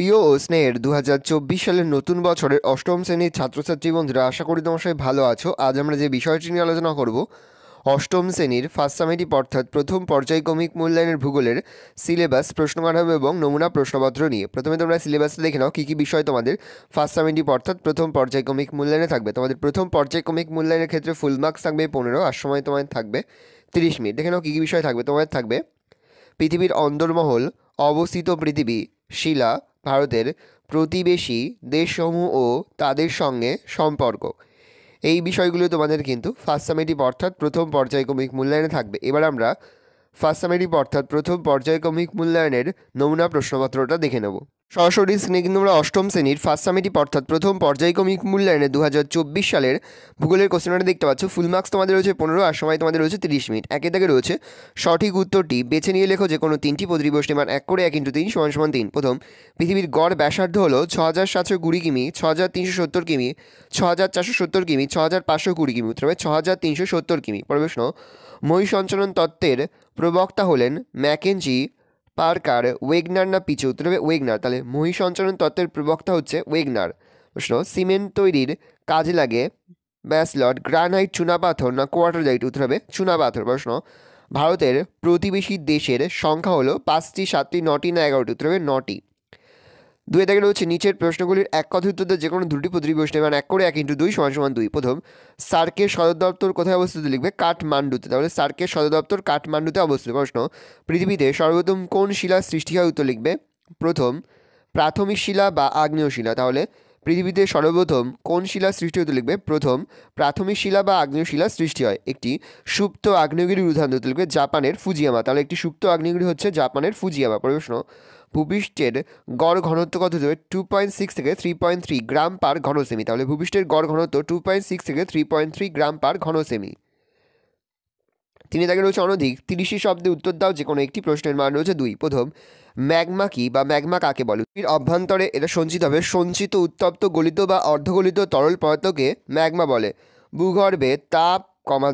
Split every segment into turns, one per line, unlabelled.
প্রিয় ও স্নেহের 2024 সালের নতুন বছরের অষ্টম শ্রেণীর ছাত্রছাত্রী বন্ধুরা, আশা করি তোমার সবাই ভালো আছো। আজ আমরা যে বিষয়টি নিয়ে আলোচনা করব, অষ্টম শ্রেণীর ফার্স্ট সামেটিভ অর্থাৎ প্রথম পর্যায়ক্রমিক মূল্যায়নের ভূগোলের সিলেবাস, প্রশ্নকাঠামো এবং নমুনা প্রশ্নপত্র নিয়ে। প্রথমে তোমরা সিলেবাসটা দেখে নাও, কী কী বিষয় তোমাদের ফার্স্ট সামেটিভ অর্থাৎ প্রথম পর্যায়ক্রমিক মূল্যায়নে থাকবে। তোমাদের প্রথম পর্যায়ক্রমিক মূল্যায়নের ক্ষেত্রে ফুল মার্কস থাকবে 15, আর সময় তোমাদের থাকবে 30 মিনিট। দেখে নাও কী কী বিষয় থাকবে। তোমাদের থাকবে পৃথিবীর অন্দরমহল, অবস্থিত পৃথিবী, শিলা, ভারতের প্রতিবেশী দেশসমূহ ও তাদের সঙ্গে সম্পর্ক। এই বিষয়গুলো তোমাদের কিন্তু ফার্স্ট সামেটিভ অর্থাৎ প্রথম পর্যায়ক্রমিক মূল্যায়নে থাকবে। এবার আমরা ফার্স্ট সামেটিভ অর্থাৎ প্রথম পর্যায়ক্রমিক মূল্যায়নের নমুনা প্রশ্নপত্রটা দেখে নেব। সরাসরি স্ক্রিনে কিন্তু আমরা অষ্টম শ্রেণীর ফার্স্ট সামেটিভ অর্থাৎ প্রথম পর্যায়ক্রমিক মূল্যায়নে 2024 সালের ভূগোলের কোশ্চেনটা দেখতে পাচ্ছ। ফুল মার্কস তোমাদের রয়েছে 15, আর সময় তোমাদের রয়েছে 30 মিনিট। একে দাগে রয়েছে সঠিক উত্তরটি বেছে নিয়ে লেখো যে কোনো তিনটি প্রতিবর্ষী মান 1 করে 1 × 3 = 3। প্রথম, পৃথিবীর গড় ব্যাসার্ধ হলো 6720 কিমি, 6370 কিমি, 6470 কিমি, 6520 কিমি। উত্তর হবে 6370 কিমি। পরের প্রশ্ন, মহাসঞ্চালন তত্ত্বের প্রবক্তা হলেন ম্যাকেঞ্জি, পার্কার, ওয়েগনার না পিচে? উত্তর হবে ওয়েগনার। তাহলে মহাসঞ্চালন তত্ত্বের প্রবক্তা হচ্ছে ওয়েগনার। প্রশ্ন, সিমেন্ট তৈরির কাজে লাগে ব্যাসল্ট, গ্রানাইট, চুনাপাথর না কোয়ার্টারজাইট? উত্তর হবে চুনাপাথর। প্রশ্ন, ভারতের প্রতিবেশী দেশের সংখ্যা হলো 5টি, 7টি, 9টি না 11টি? উত্তর হবে 9টি। দুই দাগে রয়েছে নিচের প্রশ্নগুলির এক কথায় উত্তর যে কোনো দুটি প্রতিবর্ষী মান 1 করে 1 × 2 = 2। প্রথম, সার্কের সদর দপ্তর কোথায় অবস্থিত? লিখবে কাঠমান্ডুতে। তাহলে সার্কের সদর দপ্তর কাঠমান্ডুতে অবস্থিত। প্রশ্ন, পৃথিবীতে সর্বপ্রথম কোন শিলার সৃষ্টি হয়? উত্তর লিখবে প্রথম প্রাথমিক শিলা বা আগ্নেয় শিলা। তাহলে পৃথিবীতে সর্বপ্রথম কোন শিলার সৃষ্টি হতে? লিখবে প্রথম প্রাথমিক শিলা বা আগ্নেয় শিলার সৃষ্টি হয়। একটি সুপ্ত আগ্নেয়গিরির উদাহরণ দিতে লিখবে জাপানের ফুজিয়ামা। তাহলে একটি সুপ্ত আগ্নেয়গিরি হচ্ছে জাপানের ফুজিয়ামা। প্রশ্ন, ভূপৃষ্ঠের গড় ঘনত্ব কত হবে? 2.6 থেকে 3.3 গ্রাম পার ঘন সেমি। তাহলে ভূপৃষ্ঠের গড় ঘনত্ব 2.6 থেকে 3.3 গ্রাম পার ঘন সেমি। তিনি তাকে রয়েছে অনধিক 30 শব্দে উত্তর দাও যে কোনো একটি প্রশ্নের মান রয়েছে 2। প্রথম, ম্যাগমা কি বা ম্যাগমা কাকে বলে? এর অভ্যন্তরে এটা সঞ্চিত হবে সঞ্চিত উত্তপ্ত গলিত বা অর্ধগলিত তরল পদার্থকে ম্যাগমা বলে। ভূগর্ভে তাপ,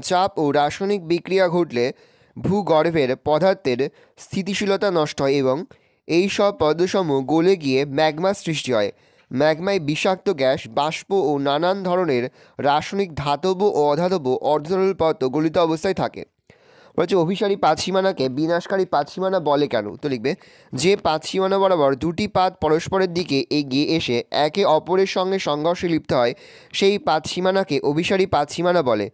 চাপ ও রাসায়নিক বিক্রিয়া ঘটলে ভূগর্ভের পদার্থের স্থিতিশীলতা নষ্ট হয় এবং এই সব পদার্থসমূহ গলে গিয়ে ম্যাগমা সৃষ্টি হয়। ম্যাগমায় বিষাক্ত গ্যাস, বাষ্প ও নানান ধরনের রাসায়নিক ধাতব ও অধাতব অর্ধতরল পদার্থ গলিত অবস্থায় থাকে। বলছে অভিসারী পাত সীমানাকে বিনাশকারী পাত সীমানা বলে কেন? তো লিখবে যে পাত সীমানা বরাবর দুটি পাত পরস্পরের দিকে এগিয়ে এসে একে অপরের সঙ্গে সংঘর্ষে লিপ্ত হয় সেই পাত সীমানাকে অভিসারী পাত সীমানা বলে।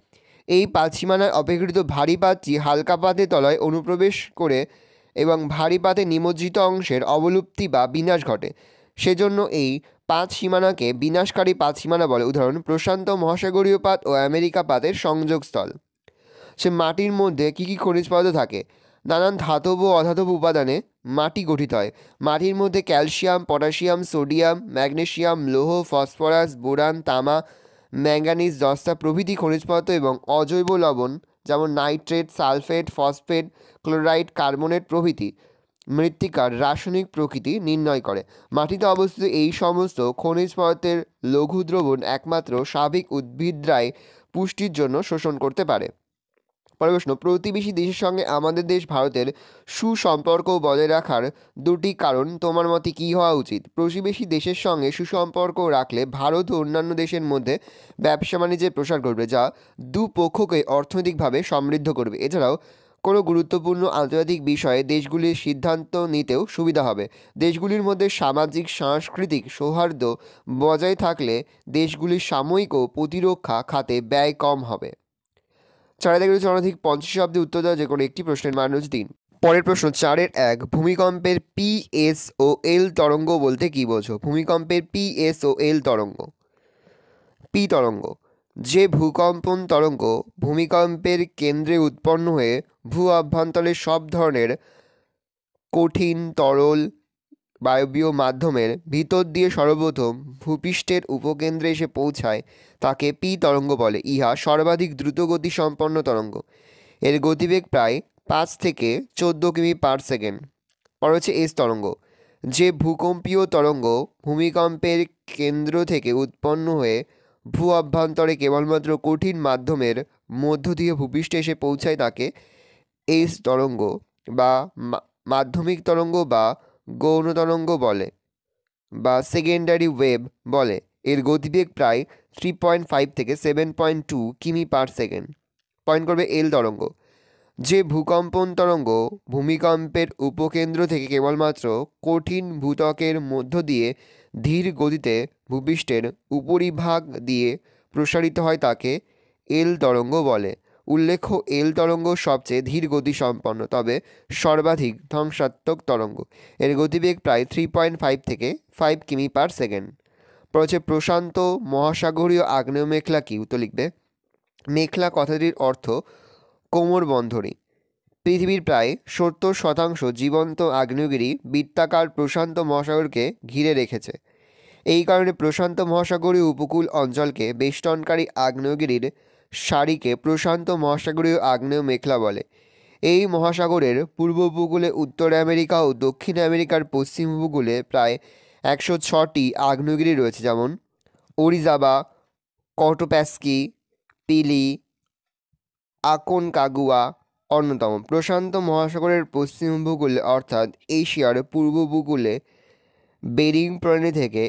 এই পাত সীমানার অপেক্ষাকৃত ভারী পাতটি হালকা পাতের তলায় অনুপ্রবেশ করে এবং ভারী পাতে নিমজ্জিত অংশের অবলুপ্তি বা বিনাশ ঘটে। সেজন্য এই পাত সীমানাকে বিনাশকারী পাত সীমানা বলে। উদাহরণ, প্রশান্ত মহাসাগরীয় পাত ও আমেরিকা পাতের সংযোগস্থল। সে মাটির মধ্যে কী কী খনিজ পদার্থ থাকে? নানান ধাতব ও অধাতব উপাদানে মাটি গঠিত হয়। মাটির মধ্যে ক্যালসিয়াম, পটাশিয়াম, সোডিয়াম, ম্যাগনেসিয়াম, লৌহ, ফসফরাস, বোরান, তামা, ম্যাঙ্গানিজ, দস্তা প্রভৃতি খনিজ পদার্থ এবং অজৈব লবণ যেমন nitrate, sulphate, phosphate, chloride, carbonate প্রভৃতি মৃত্তিকার রাসায়নিক প্রকৃতি নির্ণয় করে। মাটিতে অবস্থিত এই সমস্ত খনিজ পদার্থের লঘু দ্রবণ একমাত্র স্বাভাবিক উদ্ভিদরাই পুষ্টির জন্য শোষণ করতে পারে। পরের প্রশ্ন, প্রতিবেশী দেশের সঙ্গে আমাদের দেশ ভারতের সুসম্পর্ক বজায় রাখার দুটি কারণ তোমার মতে কী হওয়া উচিত? প্রতিবেশী দেশের সঙ্গে সুসম্পর্ক রাখলে ভারত ও অন্যান্য দেশের মধ্যে ব্যবসা বাণিজ্যের প্রসার ঘটবে, যা দুপক্ষকে অর্থনৈতিকভাবে সমৃদ্ধ করবে। এছাড়াও কোনো গুরুত্বপূর্ণ আন্তর্জাতিক বিষয়ে দেশগুলির সিদ্ধান্ত নিতেও সুবিধা হবে। দেশগুলির মধ্যে সামাজিক সাংস্কৃতিক সৌহার্দ্য বজায় থাকলে দেশগুলির সাময়িক ও প্রতিরক্ষা খাতে ব্যয় কম হবে। 4 থেকে অনধিক 50 শব্দে উত্তর দেওয়া যে কোনো একটি প্রশ্নের মান হচ্ছে 3। পরের প্রশ্ন 4-1, ভূমিকম্পের PS ও L তরঙ্গ বলতে কী বোঝো? ভূমিকম্পের PS ও L তরঙ্গ। পি তরঙ্গ, যে ভূকম্পন তরঙ্গ ভূমিকম্পের কেন্দ্রে উৎপন্ন হয়ে ভূ অভ্যন্তরের সব ধরনের কঠিন, তরল, বায়বীয় মাধ্যমের ভিতর দিয়ে সর্বপ্রথম ভূপৃষ্ঠের উপকেন্দ্রে এসে পৌঁছায় তাকে পি তরঙ্গ বলে। ইহা সর্বাধিক দ্রুতগতি সম্পন্ন তরঙ্গ। এর গতিবেগ প্রায় 5 থেকে 14 কিমি/সেকেন্ড। পর হচ্ছে এস তরঙ্গ, যে ভূকম্পীয় তরঙ্গ ভূমিকম্পের কেন্দ্র থেকে উৎপন্ন হয়ে ভূ অভ্যন্তরে কেবলমাত্র কঠিন মাধ্যমের মধ্য দিয়ে ভূপৃষ্ঠে এসে পৌঁছায় তাকে এস তরঙ্গ বা মাধ্যমিক তরঙ্গ বা গৌণ তরঙ্গ বলে। বা সেকেন্ডারি ওয়েভ বলে। এর গতিবেগ প্রায় 3.5 থেকে 7.2 কিমি পার সেকেন্ড। পয়েন্ট করবে এল তরঙ্গ। যে ভূকম্পন তরঙ্গ ভূমিকম্পের উপকেন্দ্র থেকে কেবলমাত্র কঠিন ভূত্বকের মধ্য দিয়ে ধীর গতিতে ভূপৃষ্ঠের উপরিভাগ দিয়ে প্রসারিত হয় তাকে এল তরঙ্গ বলে। উল্লেখ্য, এল তরঙ্গ সবচেয়ে ধীর গতিসম্পন্ন তবে সর্বাধিক ধ্বংসাত্মক তরঙ্গ। এর গতিবেগ প্রায় 3.5 থেকে 5 কিমি পার সেকেন্ড। হচ্ছে প্রশান্ত মহাসাগরীয় আগ্নেয় মেঘলা কি? উত্তর লিখবে মেঘলা কথাটির অর্থ কোমর বন্ধনী। পৃথিবীর প্রায় 70% জীবন্ত আগ্নেয়গিরি বৃত্তাকার প্রশান্ত মহাসাগরকে ঘিরে রেখেছে। এই কারণে প্রশান্ত মহাসাগরীয় উপকূল অঞ্চলকে বেষ্টনকারী আগ্নেয়গিরির সারিকে প্রশান্ত মহাসাগরীয় আগ্নেয় মেঘলা বলে। এই মহাসাগরের পূর্ব উপকূলে উত্তর আমেরিকা ও দক্ষিণ আমেরিকার পশ্চিম উপকূলে প্রায় 106টি আগ্নেয়গিরি রয়েছে, যেমন ওরিজাবা, কটোপ্যাস্কি, পিলি, আকোনকাগুয়া অন্যতম। প্রশান্ত মহাসাগরের পশ্চিম উপকূলে অর্থাৎ এশিয়ার পূর্ব উপকূলে বেরিং প্রণালী থেকে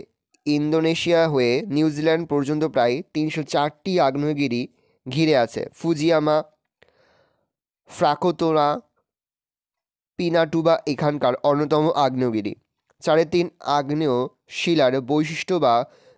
ইন্দোনেশিয়া হয়ে নিউজিল্যান্ড পর্যন্ত প্রায় 304টি আগ্নেয়গিরি ঘিরে আছে। ফুজিয়ামা, ফ্রাকোতোরা, পিনাটুবা এখানকার অন্যতম আগ্নেয়গিরি। 3.3 আগ্নেয় শিলার বৈশিষ্ট্য বা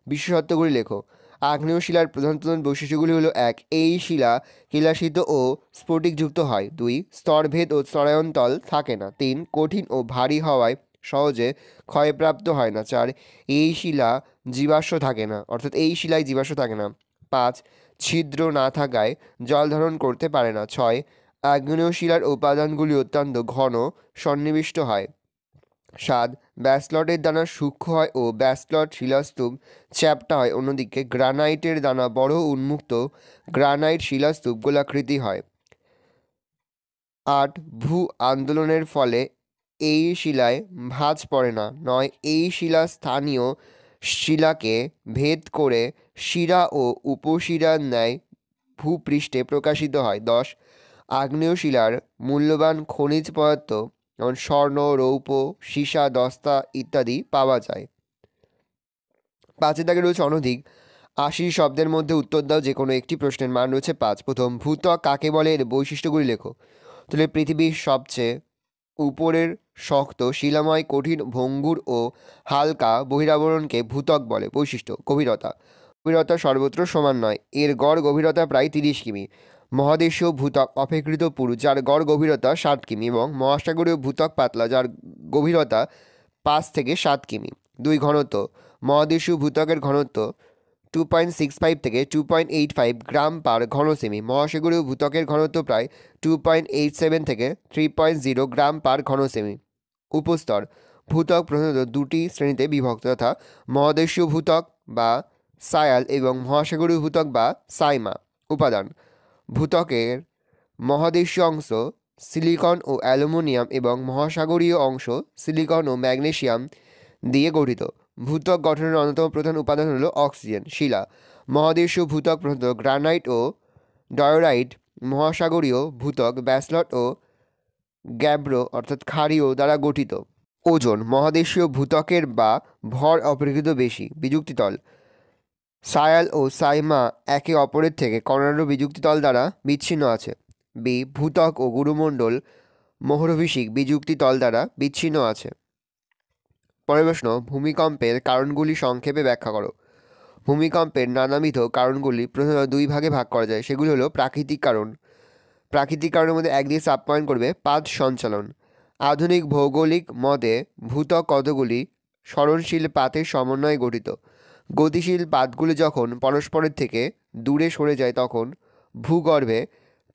বিশেষত্বগুলি লেখো। আগ্নেয় শিলার প্রধান প্রধান বৈশিষ্ট্যগুলি হলো: 1. এই শিলা কেলাসিত ও স্ফটিকযুক্ত হয়। 2. স্তরভেদ ও স্তরায়ন্তল থাকে না। 3. কঠিন ও ভারী হওয়ায় সহজে ক্ষয়প্রাপ্ত হয় না। 4. এই শিলা জীবাশ্ম থাকে না, অর্থাৎ এই শিলায় জীবাশ্ম থাকে না। 5. ছিদ্র না থাকায় জল ধারণ করতে পারে না। 6. আগ্নেয় শিলার উপাদানগুলি অত্যন্ত ঘন সন্নিবিষ্ট হয়। 7. ব্যাসল্টের দানা সূক্ষ্ম হয় ও ব্যাসল্ট শিলাস্তূপ চ্যাপ্টা হয়। অন্যদিকে গ্রানাইটের দানা বড় উন্মুক্ত গ্রানাইট শিলাস্তূপ গোলাকৃতি হয়। 8. ভূ আন্দোলনের ফলে এই শিলায় ভাঁজ পড়ে না। 9. এই শিলা স্থানীয় শিলাকে ভেদ করে শিরা ও উপশিরার ন্যায় ভূপৃষ্ঠে প্রকাশিত হয়। 10. আগ্নেয় শিলার মূল্যবান খনিজ পদার্থ যেমন স্বর্ণ, রৌপ্য, সীসা, দস্তা ইত্যাদি পাওয়া যায়। 5 দাগে রয়েছে অনধিক 80 শব্দের মধ্যে উত্তর দাও। যে কোনো একটি প্রশ্নের মান রয়েছে 5। প্রথম, ভূত্বক কাকে বলে? এর বৈশিষ্ট্যগুলি লেখো। তাহলে পৃথিবীর সবচেয়ে উপরের শক্ত শিলাময় কঠিন ভঙ্গুর ও হালকা বহিরাবরণকে ভূত্বক বলে। বৈশিষ্ট্য: গভীরতা সর্বত্র সমান নয়। এর গড় গভীরতা প্রায় 30 কিমি। মহাদেশীয় ভূত্বক অপেক্ষাকৃত পুরু, যার গড় গভীরতা 60 কিমি, এবং মহাসাগরীয় ভূত্বক পাতলা, যার গভীরতা 5 থেকে 7 কিমি। 2. ঘনত্ব: মহাদেশীয় ভূত্বকের ঘনত্ব 2.65 থেকে 2.85 গ্রাম পার ঘন সেমি। মহাসাগরীয় ভূত্বকের ঘনত্ব প্রায় 2.87 থেকে 3.0 গ্রাম পার ঘন সেমি। উপস্তর: ভূত্বক প্রধানত দুটি শ্রেণীতে বিভক্ত, যথা মহাদেশীয় ভূত্বক বা সায়াল এবং মহাসাগরীয় ভূত্বক বা সাইমা। উপাদান: ভূত্বকের মহাদেশীয় অংশ সিলিকন ও অ্যালুমিনিয়াম এবং মহাসাগরীয় অংশ সিলিকন ও ম্যাগনেসিয়াম দিয়ে গঠিত। ভূত্বক গঠনের অন্যতম প্রধান উপাদান হল অক্সিজেন। শিলা: মহাদেশীয় ভূত্বক প্রধানত গ্রানাইট ও ডায়োরাইট। মহাসাগরীয় ভূত্বক ব্যাসল্ট ও গ্যাব্রো অর্থাৎ ক্ষারীয় দ্বারা গঠিত। ওজন: মহাদেশীয় ভূত্বকের বা ভর অপেক্ষাকৃত বেশি। বিযুক্তিতল: সায়াল ও সাইমা একে অপরের থেকে কর্ণাঢ্য বিযুক্তিতল দ্বারা বিচ্ছিন্ন আছে। বি. ভূত্বক ও গুরুমণ্ডল মোহরভিষিক বিযুক্তিতল দ্বারা বিচ্ছিন্ন আছে। পরের প্রশ্ন, ভূমিকম্পের কারণগুলি সংক্ষেপে ব্যাখ্যা করো। ভূমিকম্পের নানাবিধ কারণগুলি প্রধানত 2 ভাগে ভাগ করা যায়। সেগুলি হলো প্রাকৃতিক কারণ। প্রাকৃতিক কারণের মধ্যে 1 দিয়ে সাব পয়েন্ট করবে পাত সঞ্চালন। আধুনিক ভৌগোলিক মতে ভূত্বক কতগুলি সরণশীল পাতের সমন্বয়ে গঠিত। গতিশীল পাতগুলি যখন পরস্পরের থেকে দূরে সরে যায় তখন ভূগর্ভে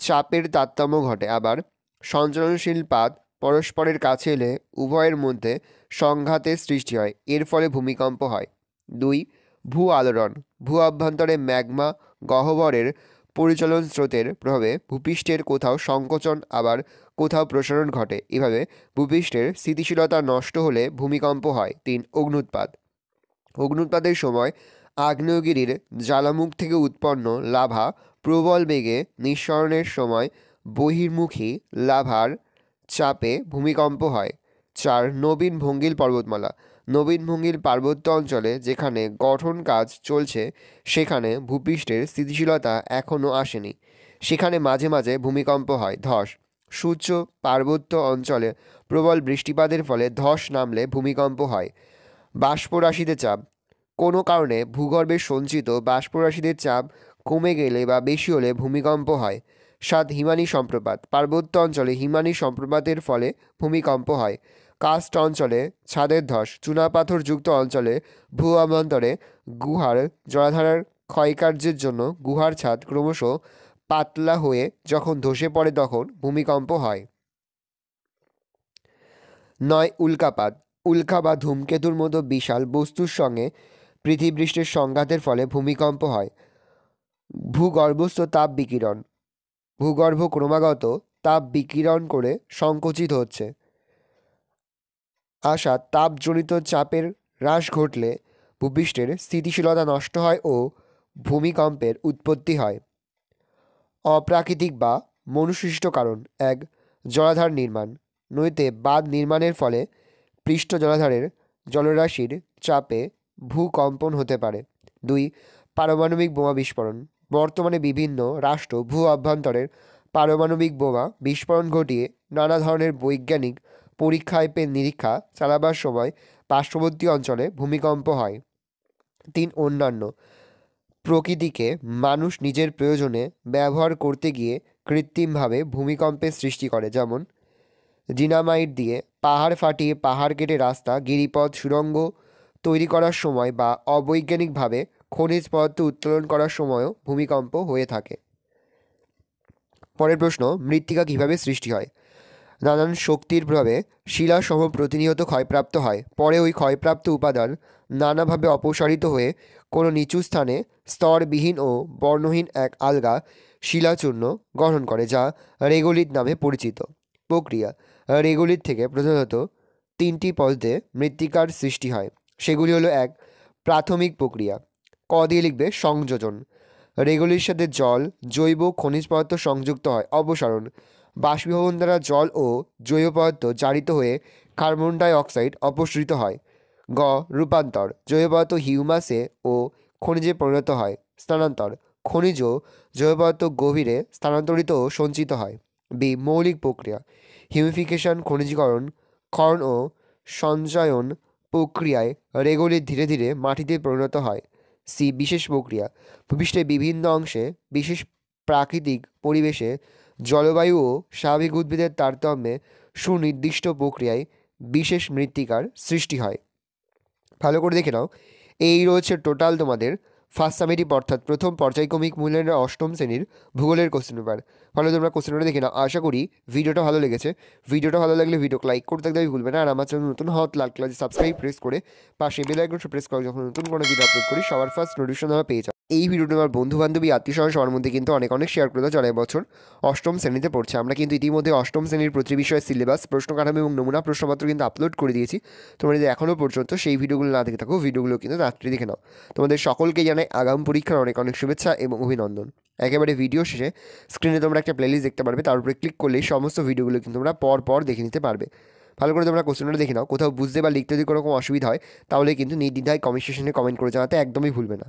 চাপের তারতম্য ঘটে। আবার সঞ্চালনশীল পাত পরস্পরের কাছে এলে উভয়ের মধ্যে সংঘাতের সৃষ্টি হয়, এর ফলে ভূমিকম্প হয়। 2. ভূ আলোড়ন: ভূ অভ্যন্তরে ম্যাগমা গহ্বরের পরিচলন স্রোতের প্রভাবে ভূপৃষ্ঠের কোথাও সংকোচন আবার কোথাও প্রসারণ ঘটে। এভাবে ভূপৃষ্ঠের স্থিতিশীলতা নষ্ট হলে ভূমিকম্প হয়। 3. অগ্ন্যুৎপাত: অগ্ন্যুৎপাতের সময় আগ্নেয়গিরির জ্বালামুখ থেকে উৎপন্ন লাভা প্রবল বেগে নিঃসরণের সময় বহির্মুখী লাভার চাপে ভূমিকম্প হয়। 4. নবীন ভঙ্গিল পর্বতমালা: নবীনভঙ্গির পার্বত্য অঞ্চলে যেখানে গঠন কাজ চলছে সেখানে ভূপৃষ্ঠের স্থিতিশীলতা এখনও আসেনি, সেখানে মাঝে মাঝে ভূমিকম্প হয়। ধস। সূর্য পার্বত্য অঞ্চলে প্রবল বৃষ্টিপাতের ফলে ধস নামলে ভূমিকম্প হয়। বাষ্পরাশিতে চাপ। কোনো কারণে ভূগর্ভে সঞ্চিত বাষ্পরাশিতে চাপ কমে গেলে বা বেশি হলে ভূমিকম্প হয়। 7. হিমানী সম্প্রপাত। পার্বত্য অঞ্চলে হিমানী সম্প্রপাতের ফলে ভূমিকম্প হয়। কার্স্ট অঞ্চলে ছাদের ধস। চুনাপাথরযুক্ত অঞ্চলে ভূ অভ্যন্তরে গুহার জলাধারের ক্ষয়কার্যের জন্য গুহার ছাদ ক্রমশ পাতলা হয়ে যখন ধসে পড়ে তখন ভূমিকম্প হয়। 9. উল্কাপাত। উল্কা বা ধূমকেতুর মতো বিশাল বস্তুর সঙ্গে পৃথিবীপৃষ্ঠের সংঘাতের ফলে ভূমিকম্প হয়। ভূগর্ভস্থ তাপ বিকিরণ। ভূগর্ভ ক্রমাগত তাপ বিকিরণ করে সংকুচিত হচ্ছে। তাপজনিত চাপের হ্রাস ঘটলে ভূপৃষ্ঠের স্থিতিশীলতা নষ্ট হয় ও ভূমিকম্পের উৎপত্তি হয়। অপ্রাকৃতিক বা মনুসৃষ্ট কারণ। 1. জলাধার নির্মাণ। নদীতে বাঁধ নির্মাণের ফলে পৃষ্ঠ জলাধারের জলরাশির চাপে ভূকম্পন হতে পারে। 2. পারমাণবিক বোমা বিস্ফোরণ। বর্তমানে বিভিন্ন রাষ্ট্র ভূ অভ্যন্তরের পারমাণবিক বোমা বিস্ফোরণ ঘটিয়ে নানা ধরনের বৈজ্ঞানিক পরীক্ষায় নিরীক্ষা চালাবার সময় পার্শ্ববর্তী অঞ্চলে ভূমিকম্প হয়। 3. অন্যান্য। প্রকৃতিকে মানুষ নিজের প্রয়োজনে ব্যবহার করতে গিয়ে কৃত্রিমভাবে ভূমিকম্পের সৃষ্টি করে, যেমন ডিনামাইট দিয়ে পাহাড় ফাটিয়ে পাহাড় কেটে রাস্তা, গিরিপথ, সুড়ঙ্গ তৈরি করার সময় বা অবৈজ্ঞানিকভাবে খনিজ পদার্থ উত্তোলন করার সময়ও ভূমিকম্প হয়ে থাকে। পরের প্রশ্ন, মৃত্তিকা কিভাবে সৃষ্টি হয়? নানান শক্তির প্রভাবে শিলাসমূহ প্রতিনিয়ত ক্ষয়প্রাপ্ত হয়। পরে ওই ক্ষয়প্রাপ্ত উপাদান নানাভাবে অপসারিত হয়ে কোনো নিচু স্থানে স্তরবিহীন ও বর্ণহীন এক আলগা শিলাচূর্ণ গঠন করে, যা রেগোলিথ নামে পরিচিত। প্রক্রিয়া। রেগোলিথ থেকে প্রধানত 3টি পদ্ধতিতে মৃত্তিকার সৃষ্টি হয়। সেগুলি হলো: 1. প্রাথমিক প্রক্রিয়া। ক দিয়ে লিখবে সংযোজন। রেগোলিথের সাথে জল, জৈব খনিজ পদার্থ সংযুক্ত হয়। অপসারণ। বাষ্পীভবন দ্বারা জল ও জৈব পদার্থ জারিত হয়ে কার্বন ডাই অক্সাইড অপসৃত হয়। গ. রূপান্তর। জৈব পদার্থ হিউমাসে ও খনিজে পরিণত হয়। স্থানান্তর। খনিজ জৈব পদার্থ গভীরে স্থানান্তরিত ও সঞ্চিত হয়। বি. মৌলিক প্রক্রিয়া। হিউমিফিকেশন, খনিজীকরণ, ক্ষরণ ও সঞ্চয়ন প্রক্রিয়ায় রেগোলিথ ধীরে ধীরে মাটিতে পরিণত হয়। সি. বিশেষ প্রক্রিয়া। ভূপৃষ্ঠের বিভিন্ন অংশে বিশেষ প্রাকৃতিক পরিবেশে জলবায়ু ও স্বাভাবিক উদ্ভিদের তারতম্যে সুনির্দিষ্ট প্রক্রিয়ায় বিশেষ মৃত্তিকার সৃষ্টি হয়। ভালো করে দেখে নাও, এই রয়েছে টোটাল তোমাদের ফার্স্ট সামেটিভ অর্থাৎ প্রথম পর্যায়ক্রমিক মূল্যায়নের অষ্টম শ্রেণীর ভূগোলের কোশ্চেন পেপার। ভালো তোমরা কোশ্চেন পেপার দেখে নাও। আশা করি ভিডিওটা ভালো লেগেছে। ভিডিওটা ভালো লাগলে ভিডিওকে লাইক করতে থাকতে ভুলবে না। আর আমার চ্যানেল নতুন হওয়া লাল কালার সাবস্ক্রাইব প্রেস করে পাশে বেল আইকনটা প্রেস করে যখন নতুন কোনো ভিডিও আপলোড করি সবার ফার্স্ট নোটিফিকেশন তোমরা পেয়ে যাও। এই ভিডিওটা আমার বন্ধু বান্ধবী আত্মীয় স্বজন সবার মধ্যে কিন্তু অনেক অনেক শেয়ার করে দাও যারা এবছর অষ্টম শ্রেণীতে পড়ছে। আমরা কিন্তু ইতিমধ্যে অষ্টম শ্রেণীর প্রতি বিষয়ের সিলেবাস, প্রশ্ন কাঠামো এবং নমুনা প্রশ্নপত্র কিন্তু আপলোড করে দিয়েছি। তোমরা যদি এখনও পর্যন্ত সেই ভিডিওগুলো না দেখে থাকো, ভিডিওগুলো কিন্তু রাত্রি দেখে নাও। তোমাদের সকলকে জানাই আগাম পরীক্ষার অনেক অনেক শুভেচ্ছা এবং অভিনন্দন। একেবারে ভিডিও শেষে স্ক্রিনে তোমরা একটা প্লেলিস্ট দেখতে পারবে, তার উপরে ক্লিক করলেই সমস্ত ভিডিওগুলো কিন্তু তোমরা পর দেখে নিতে পারবে। ভালো করে তোমরা কোশ্চেনটা দেখে নাও। কোথাও বুঝতে বা লিখতে যদি কোনো রকম অসুবিধা হয় তাহলে কিন্তু নির্দ্বিধায় কমেন্ট সেকশনে কমেন্ট করে জানাতে একদমই ভুলবে না।